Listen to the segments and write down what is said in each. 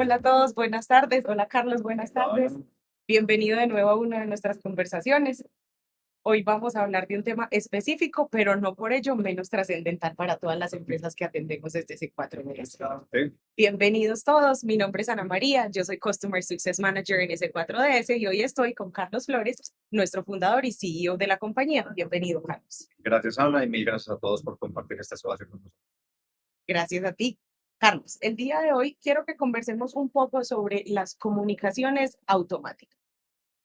Hola a todos, buenas tardes. Hola Carlos, buenas tardes. Bienvenido de nuevo a una de nuestras conversaciones. Hoy vamos a hablar de un tema específico, pero no por ello menos trascendental para todas las empresas que atendemos desde hace 4 meses. Sí, Bienvenidos todos, mi nombre es Ana María, yo soy Customer Success Manager en S4DS y hoy estoy con Carlos Flores, nuestro fundador y CEO de la compañía. Bienvenido, Carlos. gracias Ana y mil gracias a todos por compartir este espacio con nosotros. Gracias a ti. Carlos, el día de hoy quiero que conversemos un poco sobre las comunicaciones automáticas.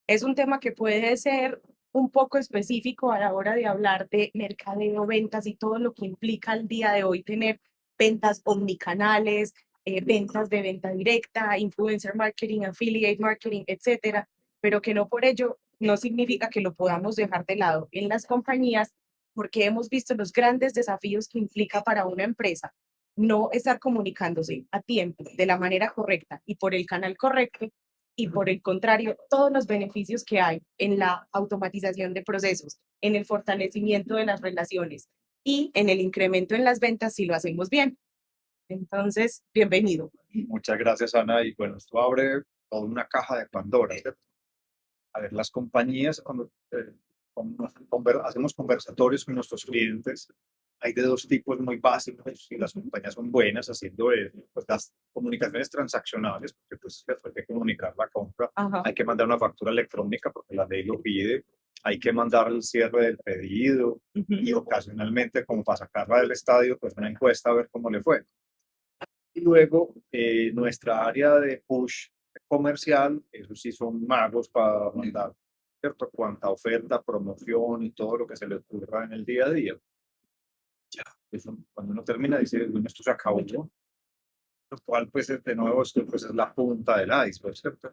Es un tema que puede ser un poco específico a la hora de hablar de mercadeo, ventas y todo lo que implica al día de hoy tener ventas omnicanales, ventas de venta directa, influencer marketing, affiliate marketing, etcétera, pero que no por ello no significa que lo podamos dejar de lado en las compañías porque hemos visto los grandes desafíos que implica para una empresa no estar comunicándose a tiempo, de la manera correcta y por el canal correcto, y por el contrario, todos los beneficios que hay en la automatización de procesos, en el fortalecimiento de las relaciones y en el incremento en las ventas si lo hacemos bien. Entonces, bienvenido. Muchas gracias Ana y bueno, esto abre toda una caja de Pandora, ¿cierto? A ver, las compañías cuando hacemos conversatorios con nuestros clientes, hay de dos tipos muy básicos y las compañías son buenas haciendo pues, las comunicaciones transaccionales, porque pues hay que comunicar la compra, Ajá. hay que mandar una factura electrónica porque la ley lo pide, hay que mandar el cierre del pedido y ocasionalmente, como para sacarla del estadio, pues una encuesta a ver cómo le fue. Y luego, nuestra área de push comercial, eso sí son magos para mandar, ¿cierto? Cuanta oferta, promoción y todo lo que se le ocurra en el día a día. Ya, eso, cuando uno termina, dice, bueno, esto se acabó, ¿no? Lo cual, pues, de nuevo, esto pues, es la punta del iceberg, ¿cierto?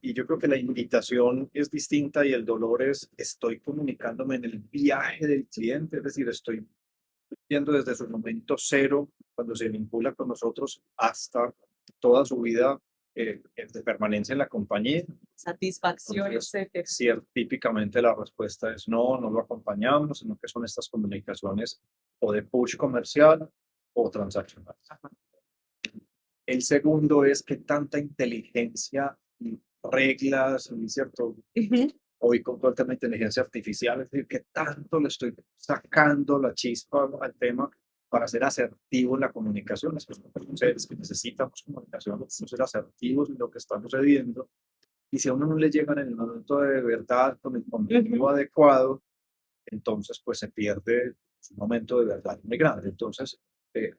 Y yo creo que la invitación es distinta y el dolor es, estoy comunicándome en el viaje del cliente, es decir, estoy viendo desde su momento cero, cuando se vincula con nosotros, hasta toda su vida de permanencia en la compañía. Satisfacción, Entonces, etcétera. típicamente la respuesta es no, no lo acompañamos, sino que son estas comunicaciones o de push comercial o transaccional. El segundo es que tanta inteligencia y reglas, y ¿cierto? Ujú. Hoy con toda el tema de inteligencia artificial, es decir, que tanto le estoy sacando la chispa al tema para ser asertivo en la comunicación. Es que somos seres que necesitamos comunicación, necesitamos ser asertivos en lo que está sucediendo. Y si a uno no le llegan en el momento de verdad, con el contenido adecuado, entonces pues se pierde un momento de verdad muy grande. Entonces,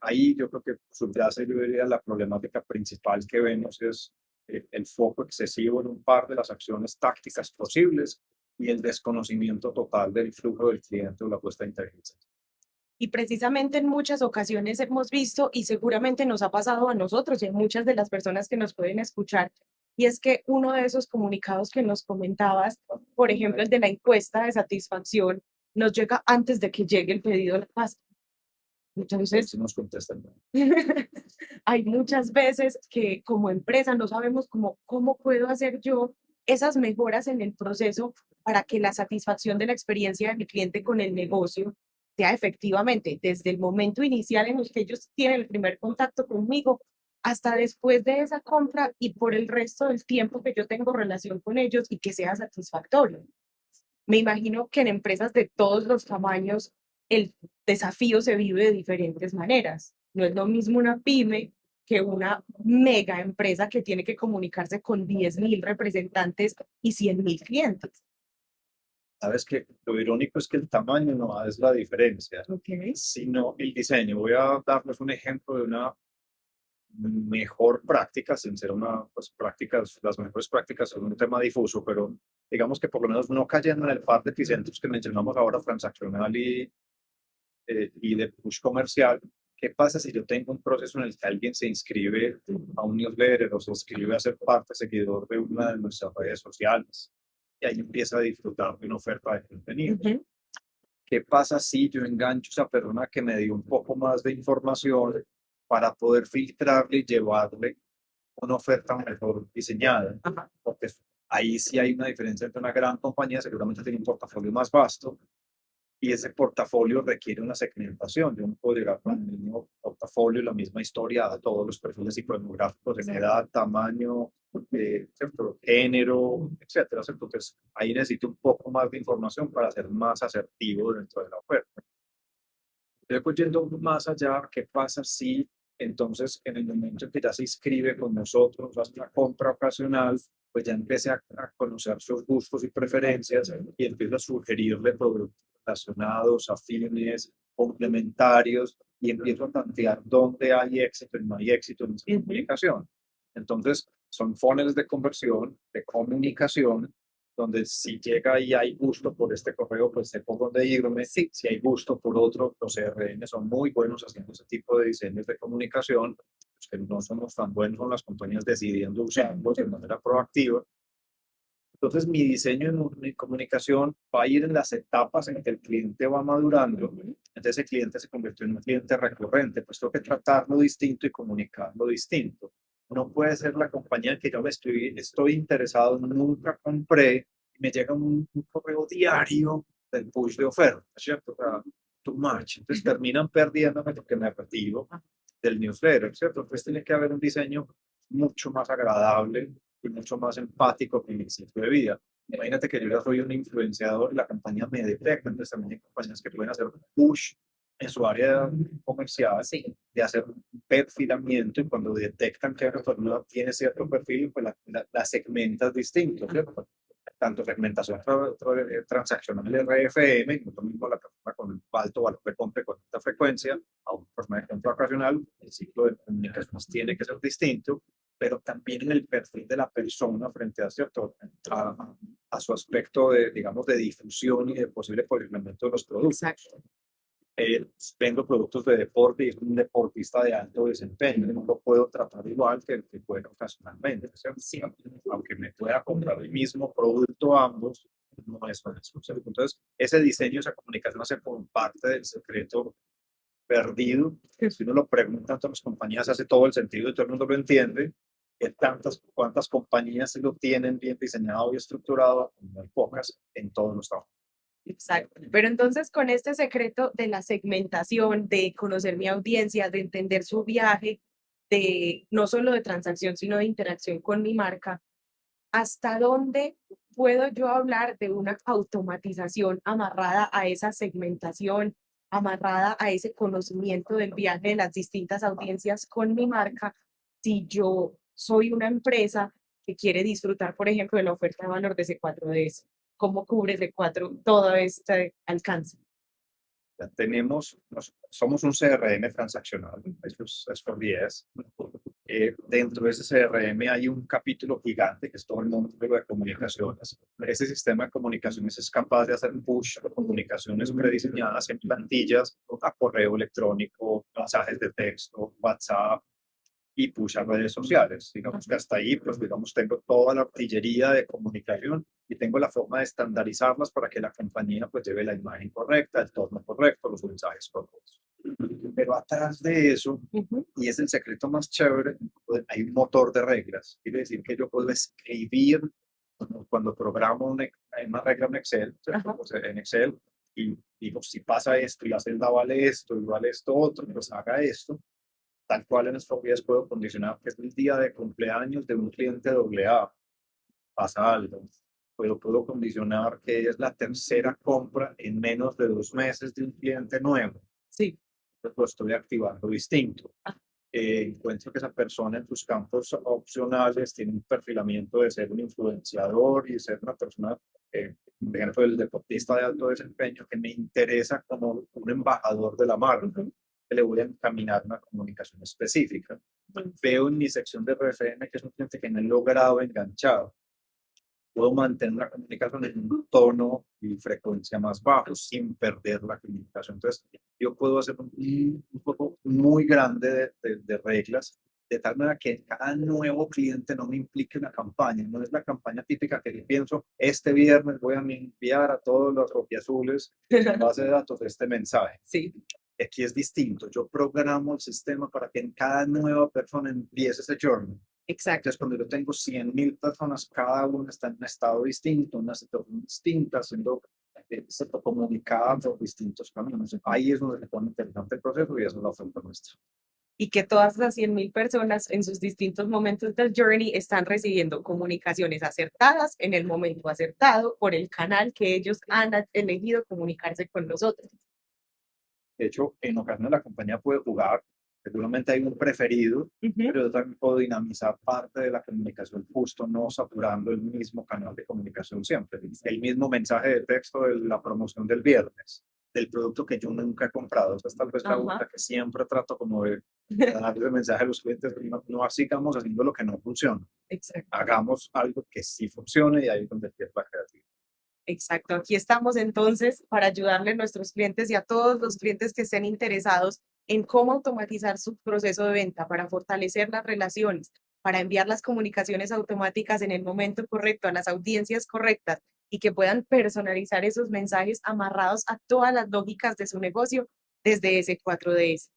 ahí yo creo que subyace, yo diría, la problemática principal que vemos es el foco excesivo en un par de las acciones tácticas posibles y el desconocimiento total del flujo del cliente o la puesta de inteligencia. Y precisamente en muchas ocasiones hemos visto, y seguramente nos ha pasado a nosotros y a muchas de las personas que nos pueden escuchar, y es que uno de esos comunicados que nos comentabas, por ejemplo, el de la encuesta de satisfacción, nos llega antes de que llegue el pedido a la casa. Ahí Entonces, sí nos contestan. hay muchas veces que como empresa no sabemos cómo puedo hacer yo esas mejoras en el proceso para que la satisfacción de la experiencia de mi cliente con el negocio sea efectivamente desde el momento inicial en el que ellos tienen el primer contacto conmigo hasta después de esa compra y por el resto del tiempo que yo tengo relación con ellos y que sea satisfactorio. Me imagino que en empresas de todos los tamaños el desafío se vive de diferentes maneras. No es lo mismo una pyme que una mega empresa que tiene que comunicarse con 10.000 representantes y 100.000 clientes. Sabes que lo irónico es que el tamaño no es la diferencia, Ok. sino el diseño. Voy a darles un ejemplo de una mejor práctica, sin ser una, pues prácticas, las mejores prácticas son un tema difuso, pero digamos que por lo menos no cayendo en el par de eficientes que mencionamos ahora, transaccional y de push comercial. ¿Qué pasa si yo tengo un proceso en el que alguien se inscribe a un newsletter o se inscribe a ser parte seguidor de una de nuestras redes sociales? Y ahí empieza a disfrutar de una oferta de contenidos. Ujú. ¿Qué pasa si yo engancho a esa persona que me dio un poco más de información para poder filtrarle y llevarle una oferta mejor diseñada? Ajá. Porque ahí sí hay una diferencia entre una gran compañía, seguramente tiene un portafolio más vasto, y ese portafolio requiere una segmentación. Yo no puedo llegar con el mismo portafolio y la misma historia a todos los perfiles psicodemográficos en edad, tamaño, ¿cierto? Género, etcétera. Entonces, ahí necesito un poco más de información para ser más asertivo dentro de la oferta. Luego, yendo más allá, ¿qué pasa si entonces en el momento en que ya se inscribe con nosotros, hace una compra ocasional, pues ya empiece a conocer sus gustos y preferencias y empieza a sugerirle productos relacionados, afines, complementarios y empiezo a tantear dónde hay éxito y no hay éxito en esa comunicación? Entonces, son funnels de conversión, de comunicación, donde si llega y hay gusto por este correo, pues sé por dónde irme. Sí. Si hay gusto por otro, los CRM son muy buenos haciendo ese tipo de diseños de comunicación, los que no somos tan buenos son las compañías decidiendo usarlos de manera proactiva. Entonces, mi diseño en mi comunicación va a ir en las etapas en que el cliente va madurando. Entonces, el cliente se convirtió en un cliente recurrente, pues tengo que tratarlo distinto y comunicarlo distinto. No puede ser la compañía en que yo estoy interesado, nunca compré, y me llega un correo diario del push de oferta, ¿cierto? O sea, too much. Entonces, terminan perdiéndome lo que me retiro del newsletter, ¿cierto? Entonces, tiene que haber un diseño mucho más agradable y mucho más empático con mi ciclo de vida. Imagínate que yo ya soy un influenciador y la campaña me detecta, entonces también hay compañías que pueden hacer un push en su área comercial, Sí. de hacer un perfilamiento y cuando detectan que una persona tiene cierto perfil, pues la segmentas distinto, ¿cierto? Tanto segmentación transaccional RFM, no lo mismo la persona con el alto valor de compra con alta frecuencia, a una persona de compra ocasional, el ciclo de comunicaciones tiene que ser distinto, pero también en el perfil de la persona frente a, ¿cierto? A su aspecto de, digamos, de difusión y de posible posicionamiento de los productos. Exacto. Vendo productos de deporte y es un deportista de alto desempeño, no lo puedo tratar igual que el que puede ocasionalmente, ¿cierto? Sí. Aunque me pueda comprar el mismo producto ambos, no es lo mismo, ¿cierto? Entonces, ese diseño, esa comunicación hace por parte del secreto perdido. Si uno lo pregunta a todas las compañías, hace todo el sentido y todo el mundo lo entiende. ¿Cuántas compañías lo tienen bien diseñado y estructurado? Muy pocas en todos los trabajos. Exacto. Pero entonces con este secreto de la segmentación, de conocer mi audiencia, de entender su viaje, de no solo de transacción, sino de interacción con mi marca, ¿hasta dónde puedo yo hablar de una automatización amarrada a esa segmentación, amarrada a ese conocimiento del viaje de las distintas audiencias con mi marca, si yo soy una empresa que quiere disfrutar, por ejemplo, de la oferta de valor de C4DS? ¿Cómo cubre C4 todo este alcance? Ya tenemos, somos un CRM transaccional, eso es por 10. Dentro de ese CRM hay un capítulo gigante que es todo el módulo de comunicaciones. Ese sistema de comunicaciones es capaz de hacer push de comunicaciones prediseñadas en plantillas, a correo electrónico, mensajes de texto, WhatsApp y push a redes sociales. Digamos que hasta ahí, pues digamos, tengo toda la artillería de comunicación y tengo la forma de estandarizarlas para que la compañía pues lleve la imagen correcta, el tono correcto, los mensajes correctos. Pero atrás de eso, y es el secreto más chévere, pues, hay un motor de reglas. Quiere decir que yo puedo escribir cuando programo una regla en Excel, pues, en Excel, y digo, si pasa esto y la celda vale esto y vale esto otro, pues haga esto. Tal cual en estos días puedo condicionar que es el día de cumpleaños de un cliente AA, pasa algo. Puedo condicionar que es la tercera compra en menos de 2 meses de un cliente nuevo. Sí. Entonces lo estoy activando distinto. Encuentro que esa persona en sus campos opcionales tiene un perfilamiento de ser un influenciador y ser una persona, por ejemplo, el deportista de alto desempeño que me interesa como un embajador de la marca, que le voy a encaminar una comunicación específica. Veo en mi sección de RFM que es un cliente que me he logrado enganchar. Puedo mantener la comunicación en un tono y frecuencia más bajo sin perder la comunicación. Entonces, yo puedo hacer un juego muy grande de reglas, de tal manera que cada nuevo cliente no me implique una campaña. No es la campaña típica que yo pienso, este viernes voy a enviar a todos los rojiazules en base de datos este mensaje. Sí. Aquí es distinto. Yo programo el sistema para que en cada nueva persona empiece ese journey. Exacto. Entonces, cuando yo tengo 100.000 personas, cada una está en un estado distinto, en una situación distinta, haciendo se comunicaba por distintos caminos. Ahí es donde se pone interesante el proceso y eso es la oferta nuestra. Y que todas las 100.000 personas en sus distintos momentos del journey están recibiendo comunicaciones acertadas en el momento acertado por el canal que ellos han elegido comunicarse con nosotros. De hecho, en ocasiones la compañía puede jugar, seguramente hay un preferido, pero yo también puedo dinamizar parte de la comunicación justo no saturando el mismo canal de comunicación siempre. El mismo mensaje de texto de la promoción del viernes, del producto que yo nunca he comprado. Esa es tal vez la vuelta que siempre trato como de dar el mensaje a los clientes, no sigamos haciendo lo que no funciona. Exacto. Hagamos algo que sí funcione y ahí es donde empieza la creatividad. Exacto, aquí estamos entonces para ayudarle a nuestros clientes y a todos los clientes que estén interesados en cómo automatizar su proceso de venta, para fortalecer las relaciones, para enviar las comunicaciones automáticas en el momento correcto a las audiencias correctas y que puedan personalizar esos mensajes amarrados a todas las lógicas de su negocio desde ese 4DS.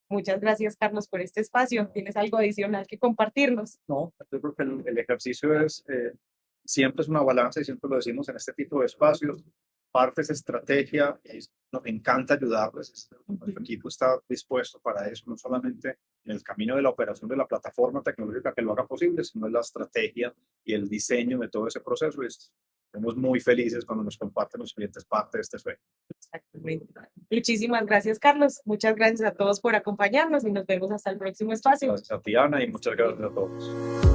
Muchas gracias, Carlos, por este espacio. ¿Tienes algo adicional que compartirnos? No, yo creo que el ejercicio es, siempre es una balanza y siempre lo decimos en este tipo de espacios. Parte es estrategia, y nos encanta ayudarles. Nuestro equipo está dispuesto para eso, no solamente en el camino de la operación de la plataforma tecnológica que lo haga posible, sino en la estrategia y el diseño de todo ese proceso. Y estamos muy felices cuando nos comparten los clientes parte de este sueño. Exactamente. Muchísimas gracias, Carlos. Muchas gracias a todos por acompañarnos y nos vemos hasta el próximo espacio. Gracias a ti, Ana, y muchas gracias a todos.